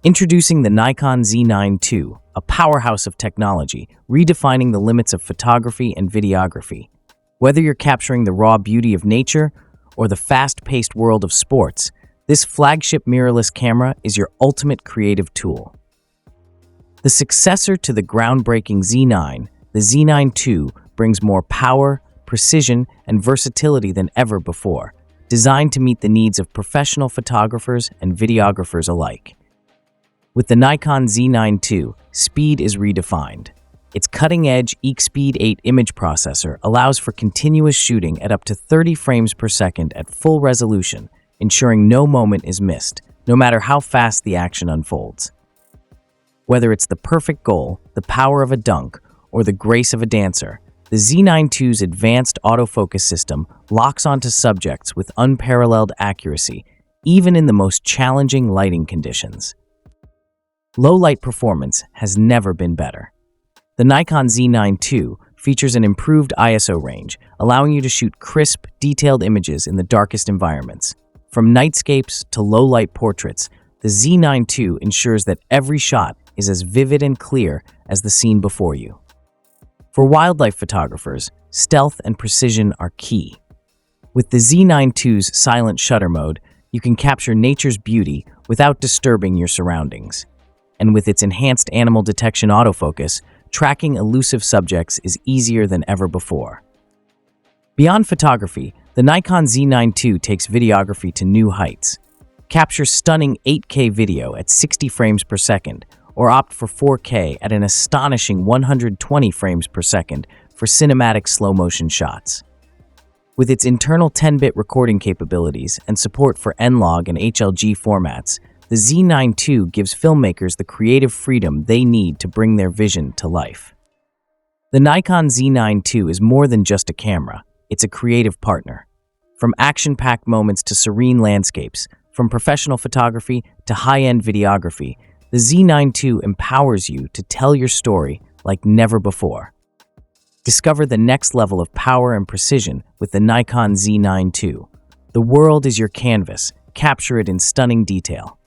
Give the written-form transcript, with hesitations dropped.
Introducing the Nikon Z9 II, a powerhouse of technology, redefining the limits of photography and videography. Whether you're capturing the raw beauty of nature or the fast-paced world of sports, this flagship mirrorless camera is your ultimate creative tool. The successor to the groundbreaking Z9, the Z9 II brings more power, precision, and versatility than ever before, designed to meet the needs of professional photographers and videographers alike. With the Nikon Z9 II, speed is redefined. Its cutting-edge EXPEED 8 image processor allows for continuous shooting at up to 30 frames per second at full resolution, ensuring no moment is missed, no matter how fast the action unfolds. Whether it's the perfect goal, the power of a dunk, or the grace of a dancer, the Z9 II's advanced autofocus system locks onto subjects with unparalleled accuracy, even in the most challenging lighting conditions. Low-light performance has never been better. The Nikon Z9 II features an improved ISO range, allowing you to shoot crisp, detailed images in the darkest environments. From nightscapes to low-light portraits, the Z9 II ensures that every shot is as vivid and clear as the scene before you. For wildlife photographers, stealth and precision are key. With the Z9 II's silent shutter mode, you can capture nature's beauty without disturbing your surroundings. And with its enhanced animal detection autofocus, tracking elusive subjects is easier than ever before. Beyond photography, the Nikon Z9 II takes videography to new heights. Capture stunning 8K video at 60 frames per second, or opt for 4K at an astonishing 120 frames per second for cinematic slow-motion shots. With its internal 10-bit recording capabilities and support for N-Log and HLG formats, the Z9 II gives filmmakers the creative freedom they need to bring their vision to life. The Nikon Z9 II is more than just a camera, it's a creative partner. From action-packed moments to serene landscapes, from professional photography to high-end videography, the Z9 II empowers you to tell your story like never before. Discover the next level of power and precision with the Nikon Z9 II. The world is your canvas, capture it in stunning detail.